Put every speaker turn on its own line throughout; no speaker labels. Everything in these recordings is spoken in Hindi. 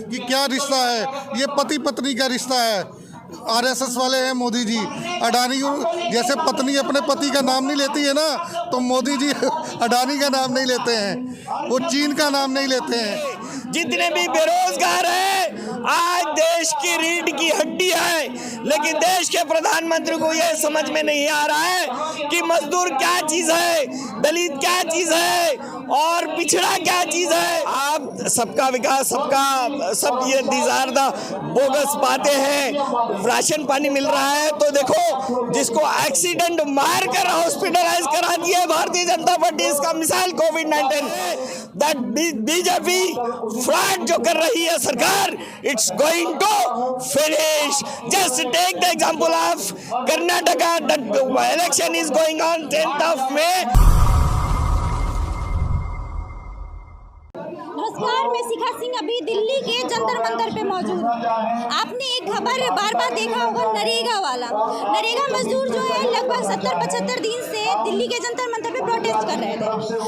कि क्या रिश्ता है, ये पति पत्नी का रिश्ता है। आरएसएस वाले हैं मोदी जी। अडानी जैसे पत्नी अपने पति का नाम नहीं लेती है ना, तो मोदी जी अडानी का नाम नहीं लेते हैं, वो चीन का नाम नहीं लेते हैं।
जितने भी बेरोजगार हैं आज देश की रीढ़ की हड्डी है, लेकिन देश के प्रधानमंत्री को यह समझ में नहीं आ रहा है कि मजदूर क्या चीज है, दलित क्या चीज है और पिछड़ा क्या चीज है। आप सबका विकास सब ये दीज आर द बोगस बातें हैं। राशन पानी मिल रहा है तो देखो, जिसको एक्सीडेंट मार कर हॉस्पिटलाइज करा दिया भारतीय जनता पार्टी, इसका मिसाल कोविड-19 दैट बीजेपी फ्रॉड जो कर रही है सरकार, it's going to finish. Just take the example of Karnataka, that election is going on 10th of May।
नमस्कार, मैं शिखा सिंह अभी दिल्ली के जंतर मंतर पे मौजूद हूँ। आपने एक खबर बार बार देखा होगा, नरेगा वाला। नरेगा मजदूर जो है लगभग 70-75 दिन से दिल्ली के जंतर मंतर पे प्रोटेस्ट कर रहे थे।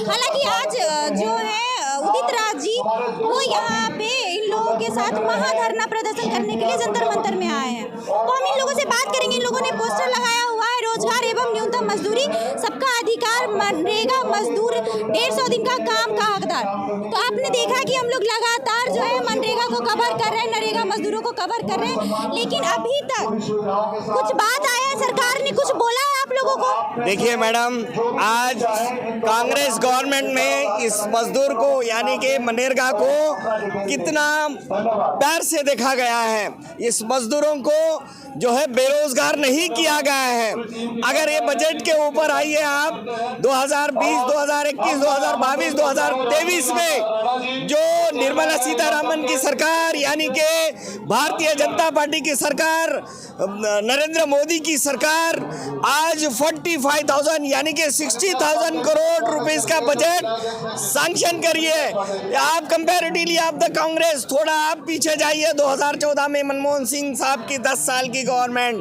हालांकि आज जो है उदित राज जी वो यहाँ पे इन लोगों के साथ महाधरना प्रदर्शन करने के लिए जंतर मंतर में आए हैं। तो हम इन लोगों से बात करेंगे। इन लोगों ने पोस्टर लगाया हुआ है, रोजगार एवं न्यूनतम मजदूरी सबका अधिकार, मनरेगा मजदूर 150 दिन का काम का हकदार। तो आपने देखा कि हम लोग लगातार जो है मनरेगा को कवर कर रहे हैं, नरेगा मजदूरों को कवर कर रहे हैं, लेकिन अभी तक कुछ बात आया है, सरकार ने कुछ बोला है आप लोगों को?
देखिए मैडम, आज कांग्रेस गवर्नमेंट में इस मजदूर को यानी कि मनरेगा को कितना प्यार से देखा गया है। इस मजदूरों को जो है बेरोजगार नहीं किया गया है। अगर ये बजट के ऊपर आइए आप 2020, 2021, 2022, 2023 में जो निर्मला सीतारामन की सरकार यानी कि भारतीय जनता पार्टी की सरकार, नरेंद्र मोदी की सरकार आज 45,000 यानी कि 60,000 करोड़ रुपीस का बजट सैंक्शन करिए। आप कंपैरेटिवली आप द कांग्रेस थोड़ा आप पीछे जाइए। 2014 में मनमोहन सिंह साहब की 10 साल की गवर्नमेंट,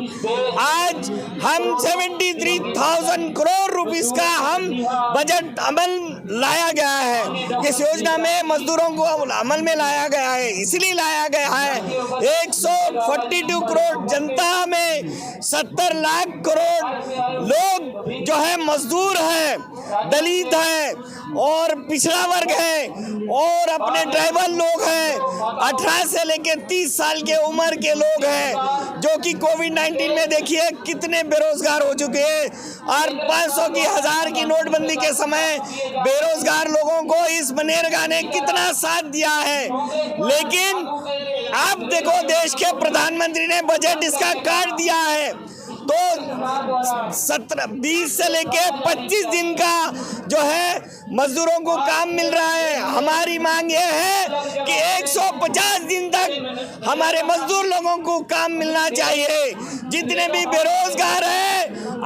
आज हम 73,000 करोड़ रुपीस का हम बजट अमल लाया गया है। इस योजना में मजदूरों को अमल में लाया गया है, इसलिए लाया गया है 142 करोड़ जनता में 70 लाख करोड़ लोग जो है मजदूर है, दलित है और पिछड़ा वर्ग है और अपने ट्राइबल लोग हैं, 18 से लेकर 30 साल के उम्र के लोग हैं, जो कि कोविड-19 में देखिए कितने बेरोजगार हो चुके हैं। और 500 की 1000 की नोटबंदी के समय बेरोजगार लोगों को इस मनरेगा ने कितना साथ दिया है। लेकिन आप देखो, देश के प्रधानमंत्री ने बजट इसका काट दिया है, तो 20 से लेके 25 दिन का जो है मजदूरों को काम मिल रहा है। हमारी मांग ये है कि 150 दिन तक हमारे मजदूर लोगों को काम मिलना चाहिए। जितने भी बेरोजगार हैं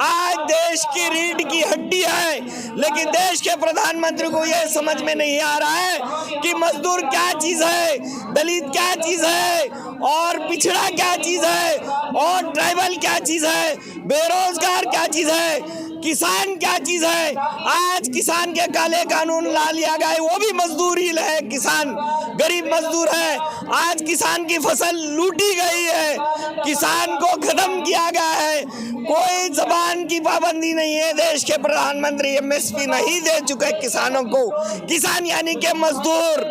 आज देश की रीढ़ की हड्डी है, लेकिन देश के प्रधानमंत्री को यह समझ में नहीं आ रहा है कि मजदूर क्या चीज है, दलित क्या चीज है और पिछड़ा क्या चीज है और ट्राइबल क्या चीज है, बेरोजगार क्या चीज है, किसान क्या चीज है। आज किसान के काले कानून ला लिया गया है, वो भी मजदूर ही है, किसान गरीब मजदूर है। आज किसान की फसल लूटी गई है, किसान को खत्म किया गया है, कोई जबान की पाबंदी नहीं है। देश के प्रधानमंत्री MSP नहीं दे चुके किसानों को। किसान यानी के मजदूर,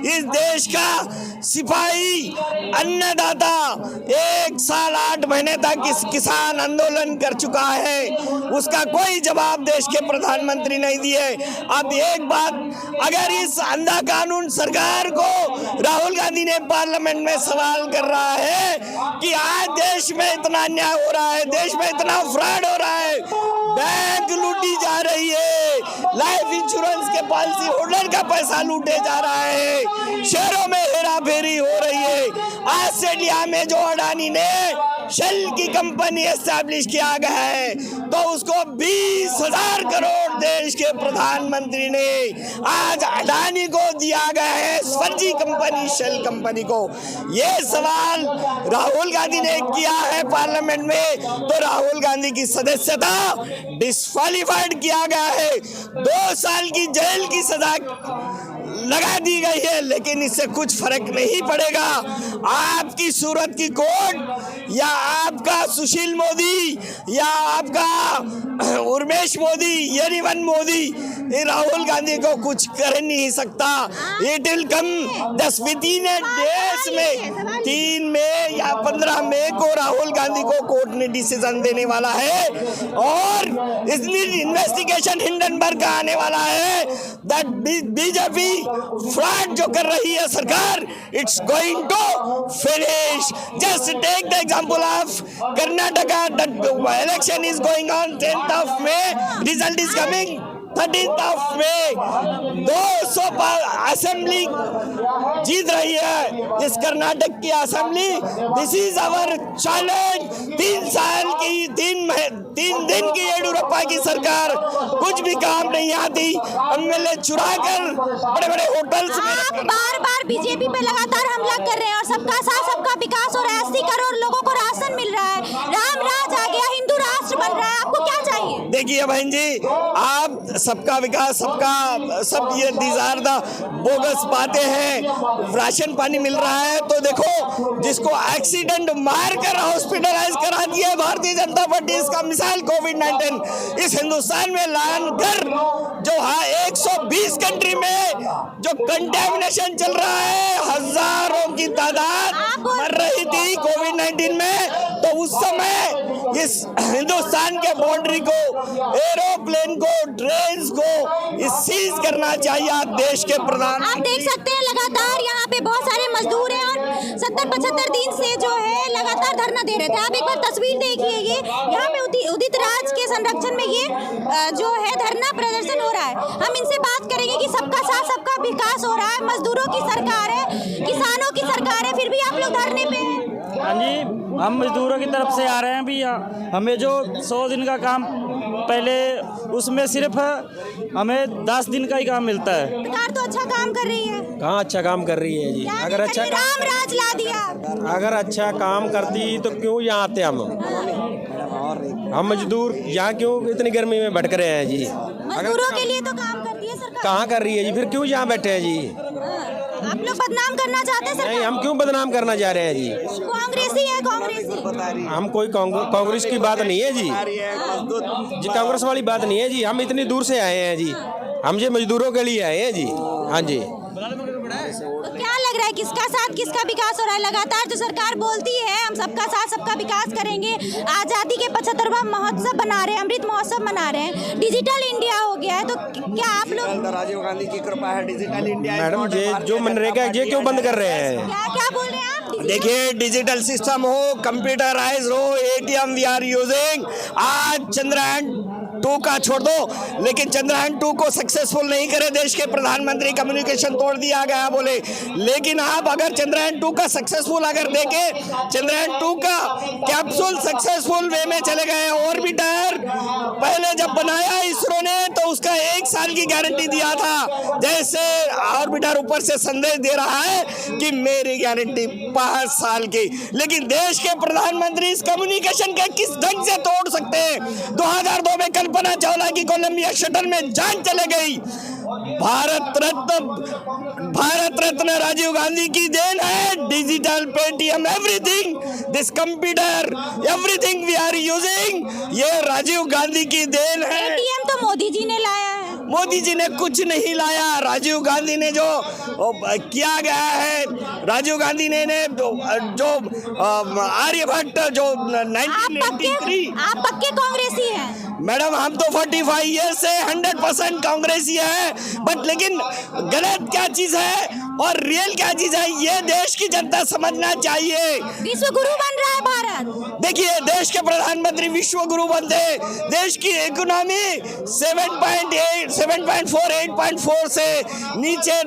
इस देश का सिपाही, अन्नदाता 1 साल 8 महीने तक इस किसान आंदोलन कर चुका है, उसका कोई जवाब देश के प्रधानमंत्री नहीं दिए। अब एक बात, अगर इस अंधा कानून सरकार को राहुल गांधी ने पार्लियामेंट में सवाल कर रहा है कि आज देश में इतना अन्याय हो रहा है, देश में इतना फ्रॉड हो रहा है, बैंक लूटी जा रही है, लाइफ इंश्योरेंस के पॉलिसी होल्डर का पैसा लूटे जा रहा है, शहरों में हेरा फेरी हो रही है। ऑस्ट्रेलिया में जो अडानी ने शेल की कंपनी एस्टैब्लिश किया गया है, तो उसको 20,000 करोड़ देश के प्रधानमंत्री ने आज अडानी को दिया गया है, फर्जी कंपनी शेल कंपनी को। ये सवाल राहुल गांधी ने किया है पार्लियामेंट में, तो राहुल गांधी की सदस्यता डिस्क्वालीफाइड किया गया है, 2 साल की जेल की सजा लगा दी गई है, लेकिन इससे कुछ फर्क नहीं पड़ेगा। आपकी सूरत की कोर्ट या आपका सुशील मोदी या आपका उर्मेश मोदी, एनीवन मोदी, ये राहुल गांधी को कुछ कर नहीं सकता। It will come 10 within days में 3 मई या 15 मई को राहुल गांधी को कोर्ट ने डिसीजन देने वाला है और इसलिए इन्वेस्टिगेशन हिंडनबर्ग का आने वाला है। दैट बीजेपी फ्रॉड जो कर रही है सरकार, it's going to finish. Just take the example of Karnataka, that election is going on 10th of May, result is coming 13th of May। 200 assembly जीत रही है इस कर्नाटक की assembly. This is our challenge. 3 दिन की येडियुरप्पा की सरकार, कुछ भी काम नहीं आती। एमएलए चुरा कर बड़े बड़े होटल्स में
आप बार बार बीजेपी पे लगातार हमला कर रहे हैं और सबका साथ सबका विकास हो रहा है। 80 करोड़ लोगों को राशन मिल रहा है, राम राज आ गया, हिंदू राष्ट्र बन रहा है। आपको क्या चाहिए?
देखिए बहन जी, आप सबका विकास, सब ये दीज आर द बोगस बातें हैं। राशन पानी मिल रहा है तो देखो, जिसको एक्सीडेंट मारकर हॉस्पिटलाइज करा दिया भारतीय जनता पार्टी, इसका मिसाल कोविड-19 इस हिंदुस्तान में लाकर जो 120 कंट्री में जो कंटेमिनेशन चल रहा है, हजारों की तादाद मर रही थी कोविड-19 में, तो उस समय इस हिंदुस्तान के बाउंड्री को, एरोप्लेन को, ट्रेन को इस सीज करना चाहिए। आप देश के प्रधान,
आप देख सकते हैं लगातार यहाँ पे बहुत सारे मजदूर हैं और 70-75 दिन से जो है लगातार धरना दे रहे थे। आप एक बार तस्वीर देखिए, ये यहाँ पे उदित राज के संरक्षण में ये जो है धरना प्रदर्शन हो रहा है। हम इनसे बात करेंगे कि सबका साथ सबका विकास हो रहा है, मजदूरों की सरकार है, किसानों की सरकार है, फिर भी आप लोग धरने पे हैं।
हाँ जी, हम मजदूरों की तरफ से आ रहे हैं भैया। हमें जो 100 दिन का काम पहले, उसमें सिर्फ हमें 10 दिन का ही काम मिलता है।
सरकार तो अच्छा काम कर रही है।
कहाँ अच्छा काम कर रही है जी? अगर अच्छा
राम राज ला दिया,
अगर अच्छा काम करती तो क्यों यहाँ आते हम मजदूर यहाँ क्यों इतनी गर्मी में भटक रहे हैं जी?
मजदूरों के लिए तो काम करती है सरकार।
कहाँ कर रही है जी? फिर क्यों यहाँ बैठे हैं जी?
आप लोग बदनाम करना चाहते हैं सरकार?
नहीं, हम क्यों बदनाम करना चाह रहे हैं जी?
कांग्रेसी है, कांग्रेसी।
हम कोई कांग्रेस की बात नहीं है जी, कांग्रेस वाली बात नहीं है जी। हम इतनी दूर से आए हैं जी, हम ये मजदूरों के लिए आए हैं जी। हाँ जी।
तो क्या लग रहा है, किसका साथ किसका विकास हो रहा है? लगातार जो सरकार बोलती है हम सबका साथ सबका विकास करेंगे, आज़ादी के 75वां महोत्सव बना रहे हैं, अमृत महोत्सव मना रहे हैं, डिजिटल इंडिया हो गया है, तो क्या आप लोग?
राजीव गांधी की कृपा है, डिजिटल इंडिया।
मैडम, ये जो मनरेगा ये क्यों बंद कर रहे हैं?
क्या बोल रहे हैं आप?
देखिए, डिजिटल सिस्टम हो, कंप्यूटराइज हो, एटीएम वी आर यूजिंग। आज चंद्रयान 2 का छोड़ दो, लेकिन चंद्रयान 2 को सक्सेसफुल नहीं करे देश के प्रधानमंत्री, कम्युनिकेशन तोड़ दिया गया बोले। लेकिन आप अगर चंद्रयान 2 का सक्सेसफुल अगर देखें, चंद्रयान 2 का कैप्सूल सक्सेसफुल वे में चले गए। ऑर्बिटर पहले जब बनाया इसरो ने तो उसका 1 साल की गारंटी दिया था, जैसे ऑर्बिटर ऊपर से संदेश दे रहा है कि मेरी गारंटी 5 साल की। लेकिन देश के प्रधानमंत्री इस कम्युनिकेशन के किस ढंग से तोड़ सकते हैं? 2002 में कल्पना चावला की कोलंबिया शटल में जान चले गई। भारत रत्न राजीव गांधी की देन है। Digital Paytm, everything, this computer, everything we are using, ये राजीव गांधी की देन है।
पेटीएम तो मोदी जी ने लाया है।
मोदी जी ने कुछ नहीं लाया। राजीव गांधी ने जो किया गया है, राजीव गांधी ने जो आर्यभट्ट जो 1983।
आप पक्के कांग्रेसी हैं
मैडम, हम तो 45 ईयर्स से 100% कांग्रेसी है, बट लेकिन गलत क्या चीज है और रियल क्या चीज है, ये देश की जनता समझना चाहिए।
विश्व गुरु बन रहा है भारत।
देखिए, देश के प्रधानमंत्री विश्व गुरु बनते, देश की इकोनॉमी 7.4 8.4 से नीचे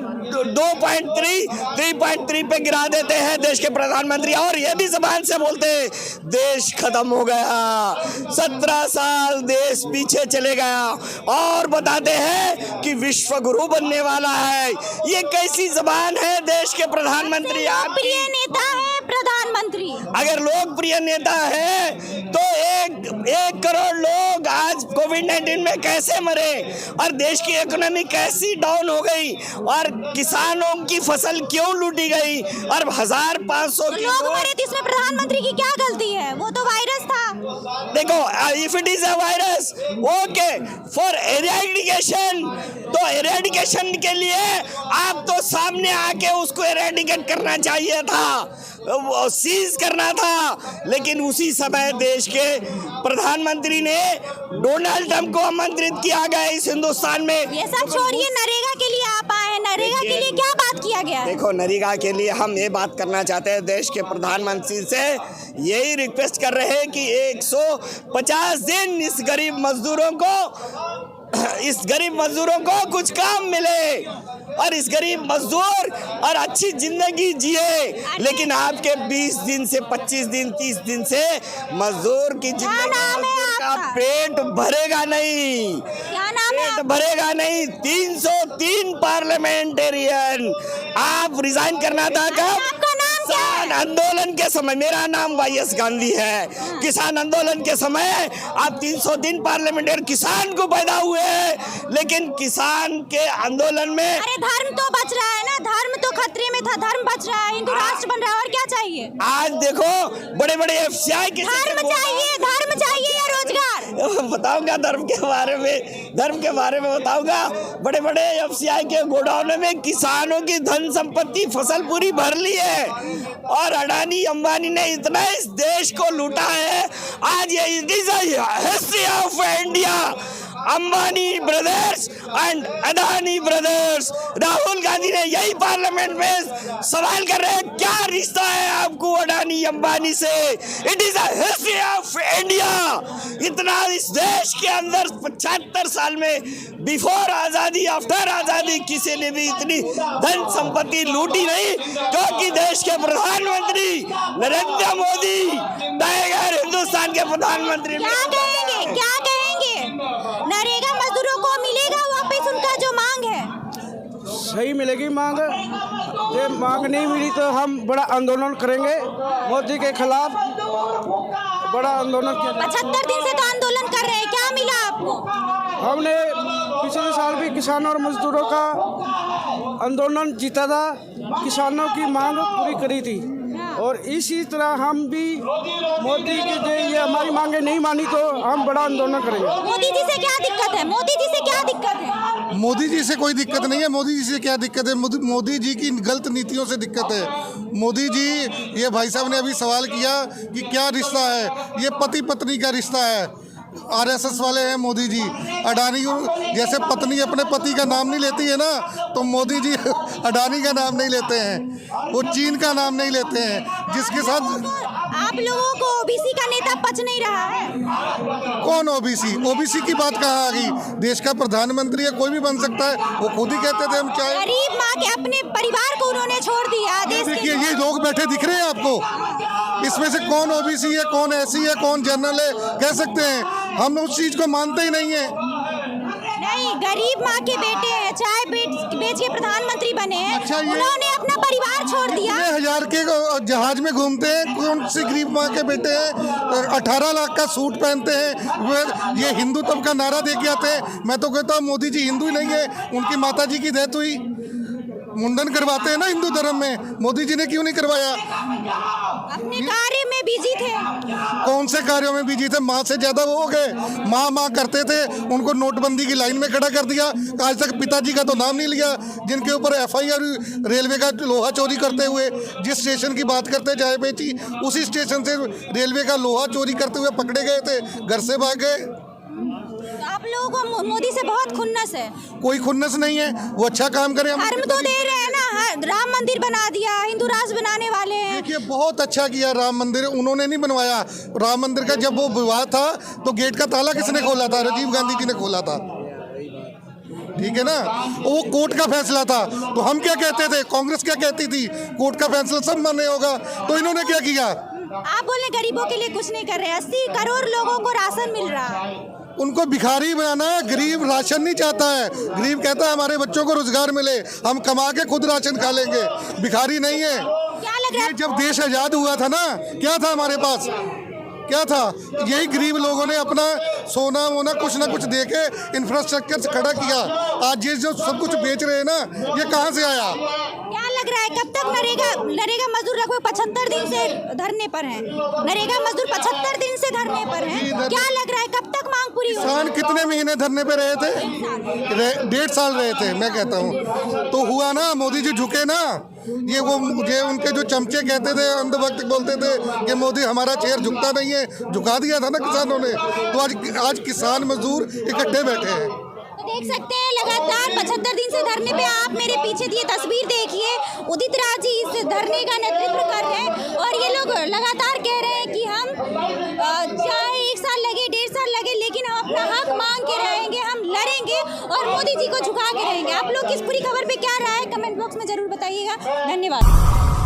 2.3 3.3 पे गिरा देते हैं देश के प्रधानमंत्री, और ये भी जबान से बोलते देश खत्म हो गया, 17 साल देश पीछे चले गया, और बताते हैं कि विश्व गुरु बनने वाला है। ये कैसी जबान है देश के प्रधानमंत्री? आप
प्रिय नेता है प्रधानमंत्री।
अगर लोकप्रिय नेता है तो एक करोड़ लोग आज कोविड-19 में कैसे मरे और देश की इकोनॉमी कैसी डाउन हो गई और किसानों की फसल क्यों लूटी गई और 1500
लोग मरे तो इसमें प्रधानमंत्री की क्या गलती है? वो तो वायरस था।
देखो, if it is a virus, okay, for eradication, तो एरेडिकेशन के लिए आप तो सामने आके उसको एरेडिकेट करना चाहिए था, सीज करना था। लेकिन उसी समय देश के प्रधानमंत्री ने डोनाल्ड ट्रंप को आमंत्रित किया गया इस हिंदुस्तान में।
ये सब छोड़िए, नरेगा के लिए आप आए हैं, नरेगा के लिए क्या बात किया गया?
देखो, नरेगा के लिए हम ये बात करना चाहते हैं, देश के प्रधानमंत्री से यही रिक्वेस्ट कर रहे हैं कि 150 दिन इस गरीब मजदूरों को कुछ काम मिले और इस गरीब मजदूर और अच्छी जिंदगी जिए। लेकिन आपके 20 दिन से 25 दिन 30 दिन से मजदूर की जिंदगी का पेट भरेगा नहीं,
क्या नाम है?
पेट भरेगा नहीं। 303 पार्लियामेंटेरियन आप रिजाइन करना था कब?
आपका नाम क्या है?
किसान आंदोलन के समय। मेरा नाम YS गांधी है। किसान आंदोलन के समय आप 303 पार्लियामेंटेरियन किसान को पैदा हुए हैं, लेकिन किसान के आंदोलन में
अरे धर्म तो बच रहा है ना, धर्म तो खतरे में था, धर्म बच रहा है, हिंदू राष्ट्र बन रहा है, और क्या चाहिए?
आज देखो बड़े बड़े FCI के
धर्म चाहिए या रोजगार?
बताऊंगा धर्म के बारे में बताऊंगा। बड़े बड़े FCI के गोडाउन में किसानों की धन संपत्ति फसल पूरी भर ली है और अडानी अंबानी ने इतना इस देश को लूटा है। आज ये history of India, Ambani brothers and Adani brothers. Rahul Gandhi ने यही पार्लियामेंट में सवाल कर रहे हैं, क्या रिश्ता है आपको अडानी अंबानी से? It is a history of India. इतना इस देश के अंदर 75 साल में, बिफोर आजादी आफ्टर आजादी, किसी ने भी इतनी धन संपत्ति लूटी नहीं, क्योंकि देश के प्रधानमंत्री नरेंद्र मोदी, टाइगर हिंदुस्तान के प्रधानमंत्री।
क्या कहेंगे? नरेगा मजदूरों को मिलेगा वापस उनका जो मांग है?
सही मिलेगी मांग। ये मांग नहीं मिली तो हम बड़ा आंदोलन करेंगे मोदी के खिलाफ, बड़ा आंदोलन किया।
75 दिन से तो आंदोलन कर रहे हैं, क्या मिला आपको?
हमने पिछले साल भी किसानों और मजदूरों का आंदोलन जीता था, किसानों की मांग पूरी करी थी, और इसी तरह हम भी मोदी की जो ये हमारी मांगे नहीं मानी तो हम बड़ा आंदोलन करेंगे।
मोदी जी से क्या दिक्कत है? मोदी जी से क्या दिक्कत है?
मोदी जी से कोई दिक्कत नहीं है। मोदी जी से क्या दिक्कत है? मोदी जी की गलत नीतियों से दिक्कत है। मोदी जी, ये भाई साहब ने अभी सवाल किया कि क्या रिश्ता है, ये पति पत्नी का रिश्ता है। RSS वाले हैं मोदी जी। अडानी जैसे पत्नी अपने पति का नाम नहीं लेती है ना, तो मोदी जी अडानी का नाम नहीं लेते हैं, वो चीन का नाम नहीं लेते हैं, जिसके साथ
आप लोगों को ओबीसी का नेता पच नहीं रहा है?
कौन ओबीसी की बात कहाँ आ गई? देश का प्रधानमंत्री है, कोई भी बन सकता है। वो खुद ही कहते थे हम चाहे।
गरीब माँ के अपने परिवार को उन्होंने छोड़ दिया।
देखिए, ये लोग बैठे दिख रहे हैं आपको, इसमें से कौन ओबीसी है, कौन SC है, कौन जनरल है, कह सकते हैं। हम उस चीज को मानते ही नहीं है।
नहीं, गरीब माँ के बेटे हैं, चाय बेच के प्रधानमंत्री बने हैं।
अच्छा,
उन्होंने अपना परिवार छोड़ दिया।
1000 के जहाज में घूमते हैं, कौन सी गरीब माँ के बेटे हैं? 18 लाख का सूट पहनते हैं, ये हिंदुत्व का नारा दे के आते हैं। मैं तो कहता हूँ मोदी जी हिंदू ही नहीं है, उनकी माता जी की डेथ हुई, मुंडन करवाते हैं ना हिंदू धर्म में, मोदी जी ने क्यों नहीं करवाया?
अपने कार्य में बिजी थे।
कौन से कार्यों में बिजी थे? माँ से ज्यादा वो हो गए। माँ करते थे, उनको नोटबंदी की लाइन में खड़ा कर दिया। आज तक पिताजी का तो नाम नहीं लिया, जिनके ऊपर FIR रेलवे का लोहा चोरी करते हुए, जिस स्टेशन की बात करते जाए बेची, उसी स्टेशन से रेलवे का लोहा चोरी करते हुए पकड़े गए थे, घर से भाग गए।
आप लोगों को मोदी से बहुत खुन्नस है।
कोई खुन्नस नहीं है, वो अच्छा काम करे।
धर्म तो दे रहे हैं ना, राम मंदिर बना दिया, हिंदू राष्ट्र बनाने वाले हैं।
देखिए, बहुत अच्छा किया राम मंदिर, उन्होंने नहीं बनवाया। राम मंदिर का जब वो विवाद था तो गेट का ताला किसने खोला था? राजीव गांधी जी ने खोला था, ठीक है ना। वो कोर्ट का फैसला था, तो हम क्या कहते थे, कांग्रेस क्या कहती थी, कोर्ट का फैसला सब मान्य होगा। तो इन्होंने क्या किया?
आप बोले गरीबों के लिए कुछ नहीं कर रहे। 80 करोड़ लोगों को राशन मिल रहा है।
उनको भिखारी बनाना है। गरीब राशन नहीं चाहता है, गरीब कहता है हमारे बच्चों को रोजगार मिले, हम कमा के खुद राशन खा लेंगे, भिखारी नहीं है।
क्या लग रहा है?
जब देश आज़ाद हुआ था ना, क्या था हमारे पास, क्या था? यही गरीब लोगों ने अपना सोना वोना कुछ ना कुछ दे के इंफ्रास्ट्रक्चर खड़ा किया। आज ये जो सब कुछ बेच रहे हैं ना, ये कहाँ से आया?
क्या लग रहा है कब तक नरेगा मजदूर लगभग 75 दिन से धरने पर हैं? नरेगा मजदूर 75 दिन से धरने पर हैं। क्या लग रहा है कब तक मांग पूरी होगी?
किसान कितने महीने धरने पे रहे थे? 1.5 साल रहे थे, मैं कहता हूँ। तो हुआ ना, मोदी जी झुके ना। ये उनके जो चमचे कहते थे, अंधभक्त बोलते थे कि मोदी हमारा चेहरा झुकता नहीं है, झुका दिया था ना किसानों ने। तो आज किसान मजदूर इकट्ठे बैठे हैं।
तो देख सकते हैं लगातार 75 दिन से धरने पे, आप मेरे पीछे ये तस्वीर देखिए, उदित राज जी इस धरने का नेतृत्व कर रहे हैं और ये लोग लगातार कह रहे हैं कि हम चाहे 1 साल लगे 1.5 साल लगे, लेकिन हम अपना हक मांग के रहेंगे, हम लड़ेंगे और मोदी जी को झुका के रहेंगे। आप लोग की इस पूरी खबर पे क्या राय है, कमेंट बॉक्स में जरूर बताइएगा। धन्यवाद।